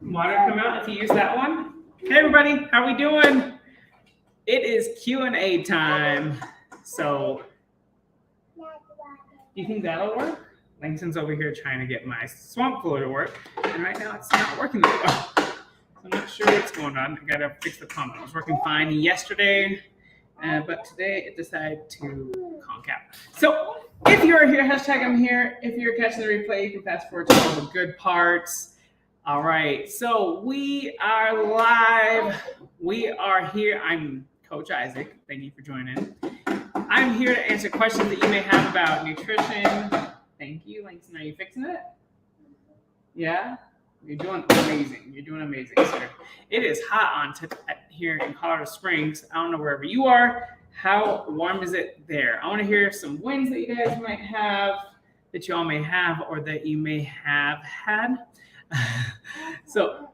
Water come out if you use that one. Hey everybody, how we doing? It is Q&A time. So, do you think that'll work? Langston's over here trying to get my swamp floor to work, and right now it's not working that well. So I'm not sure what's going on. I gotta fix the pump. It was working fine yesterday, but today it decided to conk out. So if you're here, hashtag I'm here. If you're catching the replay, you can fast forward to all the good parts. All right, so we are live. We are here. I'm Coach Isaac. Thank you for joining. I'm here to answer questions that you may have about nutrition. Thank you, Langston. Are you fixing it? Yeah? You're doing amazing. You're doing amazing, sir. It is hot here in Colorado Springs. I don't know wherever you are. How warm is it there? I want to hear some wins that you guys might have, that you all may have, or that you may have had. So,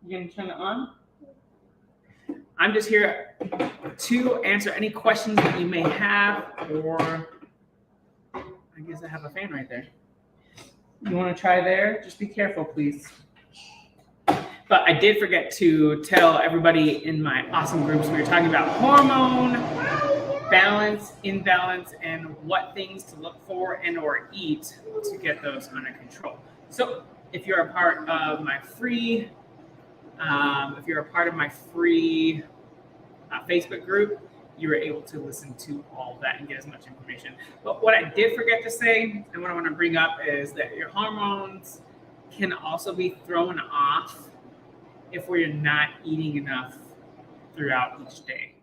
you gonna turn it on? I'm just here to answer any questions that you may have, or I guess I have a fan right there. You want to try there? Just be careful, please. But I did forget to tell everybody in my awesome groups, we were talking about hormone balance, imbalance, and what things to look for and or eat to get those under control. So if you're a part of my free, Facebook group, you were able to listen to all of that and get as much information. But what I did forget to say, and what I want to bring up, is that your hormones can also be thrown off if we're not eating enough throughout each day,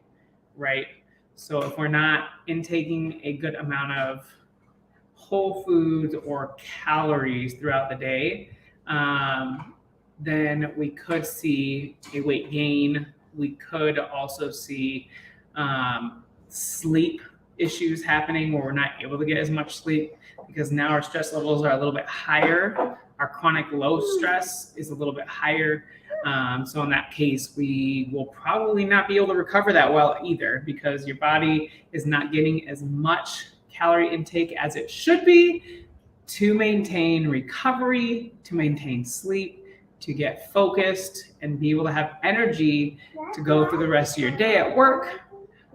right? So if we're not intaking a good amount of whole foods or calories throughout the day, then we could see a weight gain. We could also see sleep issues happening where we're not able to get as much sleep because now our stress levels are a little bit higher. Our chronic low stress is a little bit higher. So in that case, we will probably not be able to recover that well either because your body is not getting as much calorie intake as it should be to maintain recovery, to maintain sleep, to get focused and be able to have energy to go through the rest of your day at work,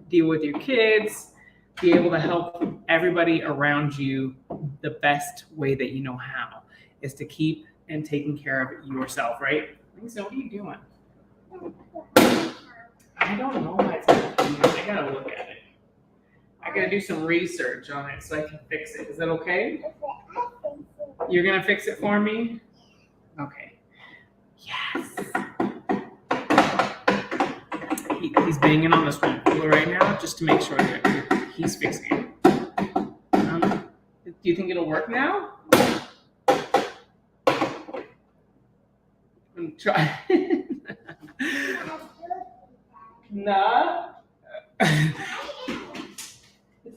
deal with your kids, be able to help everybody around you the best way that you know how is to keep and taking care of yourself, right? So what are you doing? I don't know why it's not doing it. I gotta look at it. I gotta do some research on it so I can fix it. Is that okay? You're gonna fix it for me? Okay. Yes. He's banging on the swamp cooler right now just to make sure that he's fixing it. Do you think it'll work now? Try. Nah. It's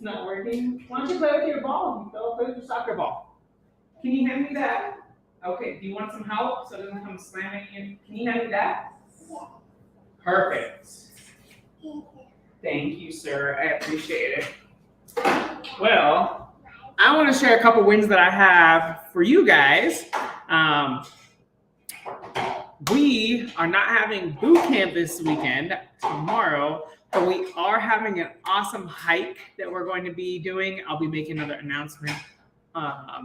not working. Why don't you play with your ball? Play with your soccer ball. Can you hand me that? Okay. Do you want some help so it doesn't come slamming in? Can you hand me that? Yeah. Perfect. Thank you, sir. I appreciate it. Well, I want to share a couple wins that I have for you guys. We are not having boot camp this weekend, tomorrow, but we are having an awesome hike that we're going to be doing. I'll be making another announcement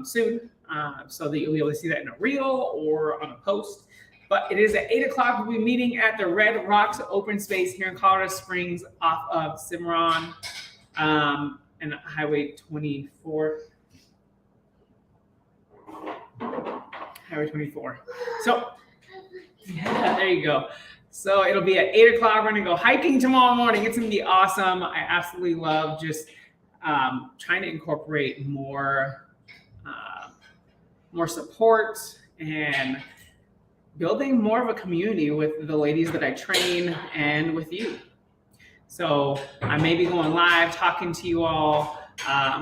soon so that you'll be able to see that in a reel or on a post. But it is at 8 o'clock. We'll be meeting at the Red Rocks Open Space here in Colorado Springs off of Cimarron and Highway 24. Highway 24. So, yeah, there you go. So it'll be at 8 o'clock. We're going to go hiking tomorrow morning. It's going to be awesome. I absolutely love just trying to incorporate more support and building more of a community with the ladies that I train and with you. So I may be going live talking to you all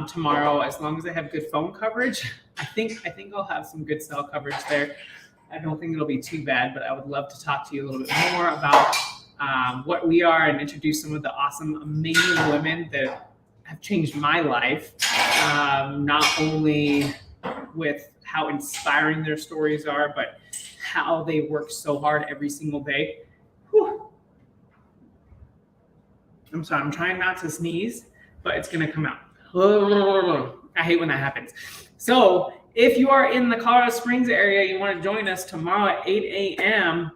tomorrow as long as I have good phone coverage. I think I'll have some good cell coverage there. I don't think it'll be too bad, but I would love to talk to you a little bit more about what we are and introduce some of the awesome, amazing women that have changed my life, not only with how inspiring their stories are, but how they work so hard every single day. Whew. I'm sorry, I'm trying not to sneeze, but it's gonna come out. I hate when that happens. So if you are in the Colorado Springs area, you want to join us tomorrow at 8 a.m.,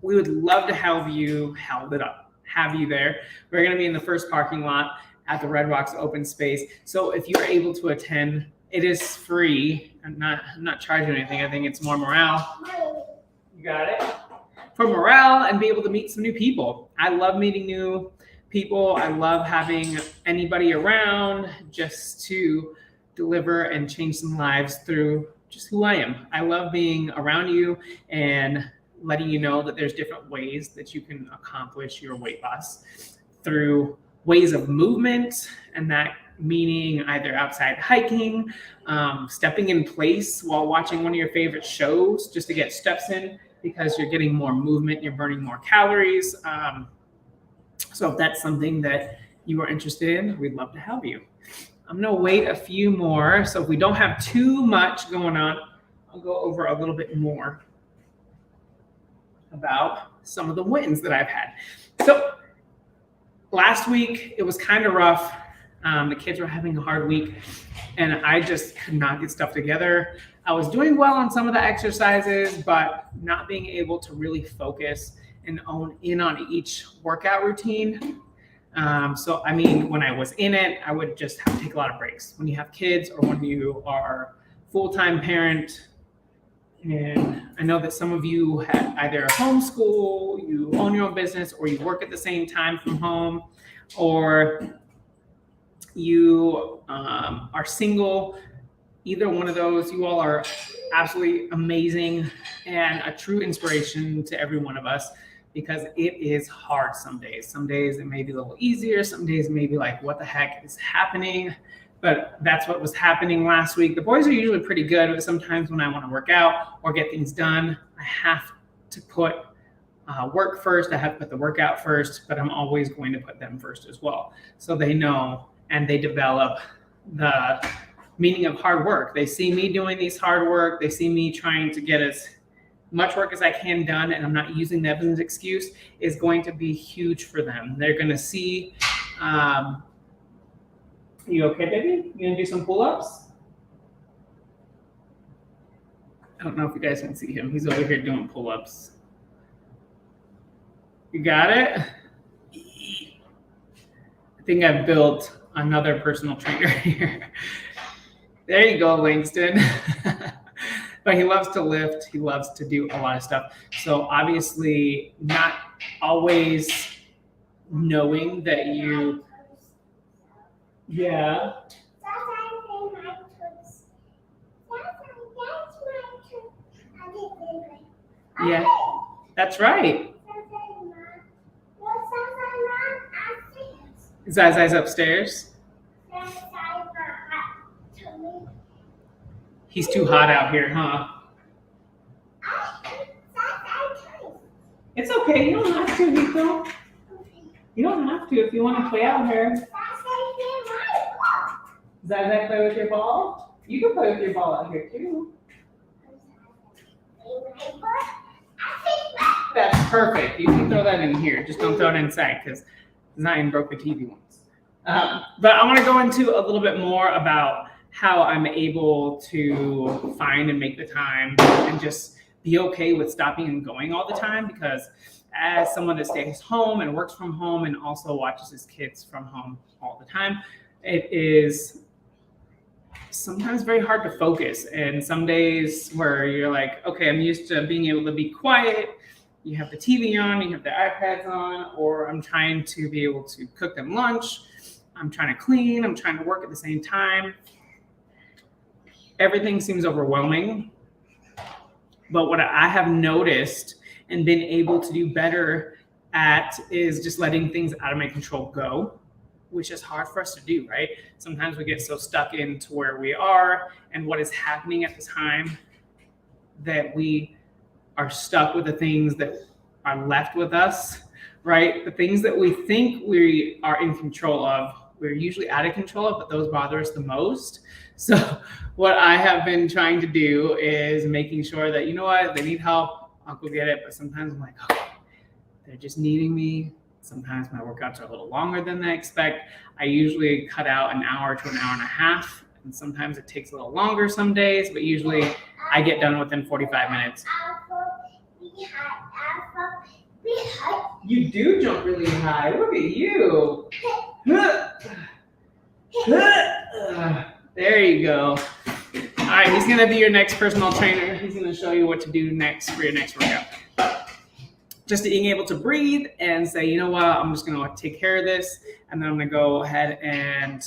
we would love to have you there. We're going to be in the first parking lot at the Red Rocks open space. So if you're able to attend, it is free. I'm not charging anything. I think it's more morale. You got it? For morale and be able to meet some new people. I love meeting new people. I love having anybody around just to deliver and change some lives through just who I am. I love being around you and letting you know that there's different ways that you can accomplish your weight loss through ways of movement, and that meaning either outside hiking, stepping in place while watching one of your favorite shows just to get steps in, because you're getting more movement, you're burning more calories. So if that's something that you are interested in, we'd love to have you. I'm gonna wait a few more. So if we don't have too much going on, I'll go over a little bit more about some of the wins that I've had. So last week, it was kind of rough. The kids were having a hard week and I just could not get stuff together. I was doing well on some of the exercises, but not being able to really focus and own in on each workout routine. So, I mean, when I was in it, I would just have to take a lot of breaks. When you have kids or when you are a full-time parent, and I know that some of you have either homeschool, you own your own business, or you work at the same time from home, or you are single. Either one of those, you all are absolutely amazing and a true inspiration to every one of us, because it is hard some days. Some days it may be a little easier. Some days it may be like, what the heck is happening? But that's what was happening last week. The boys are usually pretty good, but sometimes when I want to work out or get things done, I have to put work first. I have to put the workout first, but I'm always going to put them first as well. So they know and they develop the meaning of hard work. They see me doing these hard work. They see me trying to get as much work as I can done, and I'm not using that as an excuse, is going to be huge for them. They're going to see, you okay, baby? You gonna do some pull-ups? I don't know if you guys can see him. He's over here doing pull-ups. You got it? I think I've built another personal trainer here. There you go, Langston. But he loves to lift. He loves to do a lot of stuff. So obviously not always knowing that you, yeah. Yeah, that's right. Zai's upstairs. He's too hot out here, huh? It's okay. You don't have to, Nico. You don't have to if you want to play out here. Zai play with your ball? You can play with your ball out here too. That's perfect. You can throw that in here. Just don't throw it inside because Zion broke the TV once. But I want to go into a little bit more about how I'm able to find and make the time and just be okay with stopping and going all the time, because as someone that stays home and works from home and also watches his kids from home all the time, it is sometimes very hard to focus. And some days where you're like, okay, I'm used to being able to be quiet. You have the TV on, you have the iPads on, or I'm trying to be able to cook them lunch. I'm trying to clean, I'm trying to work at the same time. Everything seems overwhelming. But what I have noticed and been able to do better at is just letting things out of my control go, which is hard for us to do, right? Sometimes we get so stuck into where we are and what is happening at the time that we are stuck with the things that are left with us, right? The things that we think we are in control of, we're usually out of control of, but those bother us the most. So what I have been trying to do is making sure that, you know what, they need help, I'll go get it. But sometimes I'm like, oh, they're just needing me. Sometimes my workouts are a little longer than I expect. I usually cut out an hour to an hour and a half. And sometimes it takes a little longer some days, but usually I get done within 45 minutes. You do jump really high. Look at you. There you go. All right, he's going to be your next personal trainer. He's going to show you what to do next for your next workout. Just being able to breathe and say, you know what, I'm just going to take care of this. And then I'm going to go ahead and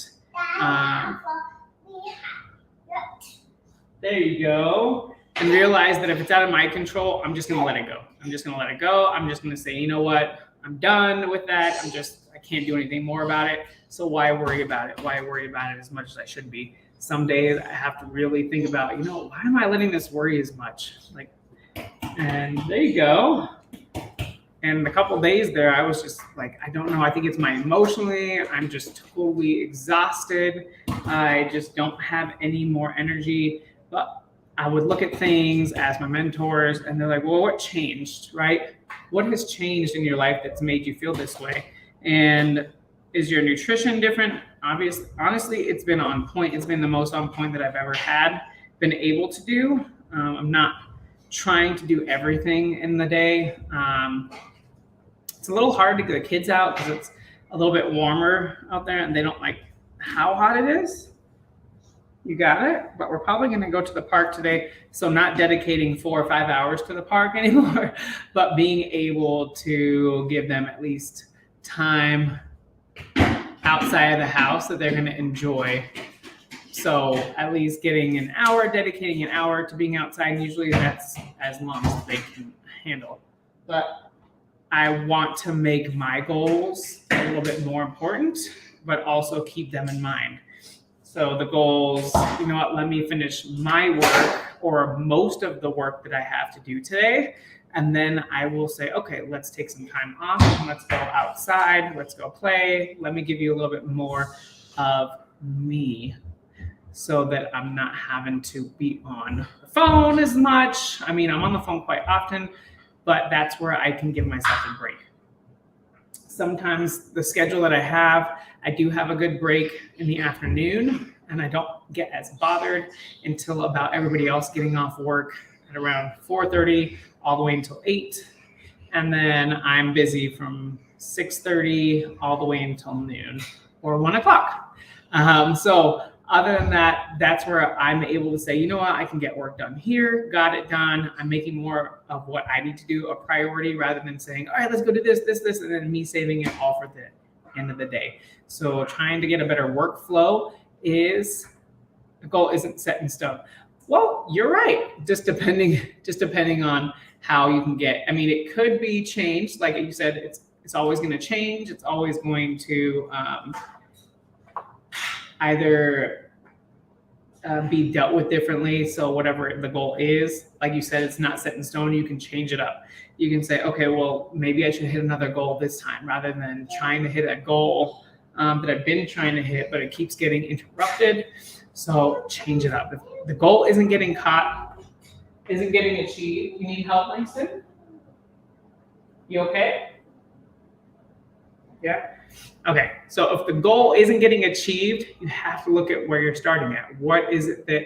there you go. And realize that if it's out of my control, I'm just going to let it go. I'm just going to let it go. I'm just going to say, you know what, I'm done with that. I can't do anything more about it. So why worry about it? Why worry about it as much as I should be? Some days I have to really think about, you know, why am I letting this worry as much? Like, and there you go. And a couple days there, I was just like, I don't know. I think it's my emotionally. I'm just totally exhausted. I just don't have any more energy. But I would look at things as my mentors, and they're like, well, what changed, right? What has changed in your life that's made you feel this way? And is your nutrition different? Honestly, it's been on point. It's been the most on point that I've ever been able to do. I'm not trying to do everything in the day. It's a little hard to get the kids out because it's a little bit warmer out there and they don't like how hot it is. You got it? But we're probably going to go to the park today. So not dedicating 4 or 5 hours to the park anymore, but being able to give them at least time outside of the house that they're going to enjoy. So at least getting an hour, dedicating an hour to being outside. And usually that's as long as they can handle. But I want to make my goals a little bit more important, but also keep them in mind. So the goals, you know what, let me finish my work or most of the work that I have to do today. And then I will say, okay, let's take some time off. Let's go outside. Let's go play. Let me give you a little bit more of me so that I'm not having to be on the phone as much. I mean, I'm on the phone quite often, but that's where I can give myself a break. Sometimes the schedule that I do have a good break in the afternoon, and I don't get as bothered until about everybody else getting off work at around 4:30 all the way until 8. And then I'm busy from 6:30 all the way until noon or 1 o'clock. So other than that, that's where I'm able to say, you know what, I can get work done here, got it done. I'm making more of what I need to do a priority rather than saying, all right, let's go do this, and then me saving it all for the end of the day. So trying to get a better workflow the goal isn't set in stone. Well, you're right. Just depending on how you can get. I mean, it could be changed. Like you said, it's always going to change. It's always going to either be dealt with differently. So whatever the goal is, like you said, it's not set in stone. You can change it up. You can say, okay, well, maybe I should hit another goal this time rather than trying to hit a goal that I've been trying to hit, but it keeps getting interrupted. So change it up. If the goal isn't getting achieved, you need help, Langston? You okay? Yeah? Okay, so if the goal isn't getting achieved, you have to look at where you're starting at. What is it that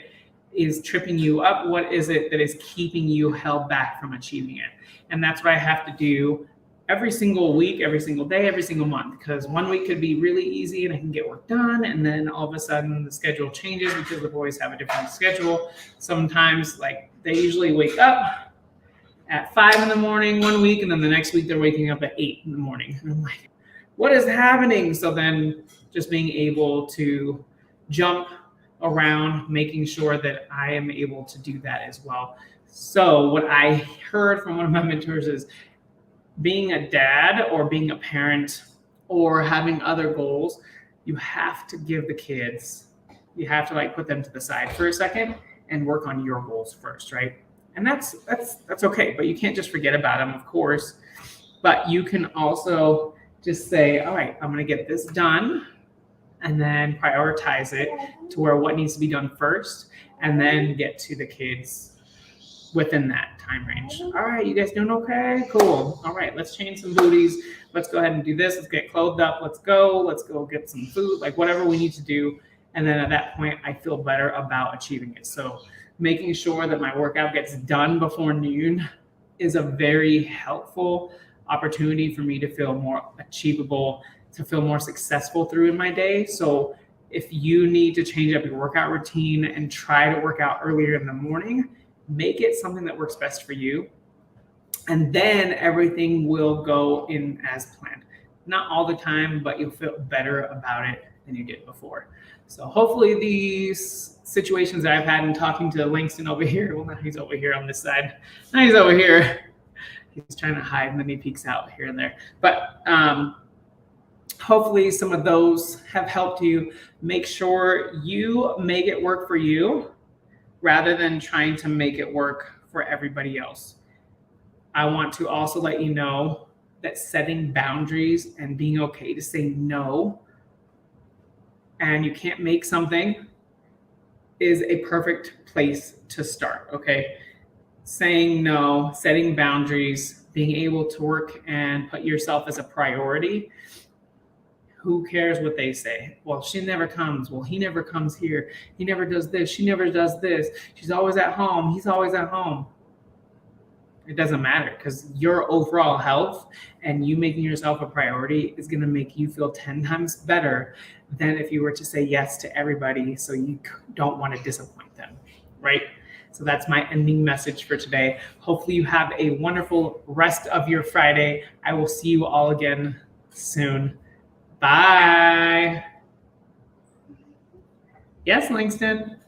is tripping you up? What is it that is keeping you held back from achieving it? And that's what I have to do every single week, every single day, every single month, because one week could be really easy and I can get work done. And then all of a sudden the schedule changes because the boys have a different schedule. Sometimes like they usually wake up at 5 in the morning one week, and then the next week they're waking up at 8 in the morning. And I'm like, what is happening? So then just being able to jump around, making sure that I am able to do that as well. So what I heard from one of my mentors is being a dad or being a parent or having other goals, you have to give the kids, you have to like put them to the side for a second and work on your goals first, right? And that's okay, but you can't just forget about them, of course. But you can also just say, all right, I'm going to get this done. and then prioritize it to where what needs to be done first, and then get to the kids within that time range. All right, you guys doing okay? Cool. All right, let's change some booties. Let's go ahead and do this. Let's get clothed up. Let's go get some food, like whatever we need to do. And then at that point, I feel better about achieving it. So making sure that my workout gets done before noon is a very helpful opportunity for me to feel more achievable, to feel more successful through my day. So if you need to change up your workout routine and try to work out earlier in the morning, make it something that works best for you. And then everything will go in as planned. Not all the time, but you'll feel better about it than you did before. So hopefully these situations that I've had in talking to Langston over here, well, now he's over here on this side. Now he's over here. He's trying to hide and then he peeks out here and there. But hopefully some of those have helped you. Make sure you make it work for you rather than trying to make it work for everybody else. I want to also let you know that setting boundaries and being okay to say no, and you can't make something, is a perfect place to start, okay? Saying no, setting boundaries, being able to work and put yourself as a priority. Who cares what they say? Well, she never comes. Well, he never comes here. He never does this. She never does this. She's always at home. He's always at home. It doesn't matter, because your overall health and you making yourself a priority is going to make you feel 10 times better than if you were to say yes to everybody so you don't want to disappoint them, right? So that's my ending message for today. Hopefully you have a wonderful rest of your Friday. I will see you all again soon. Bye. Yes, Langston.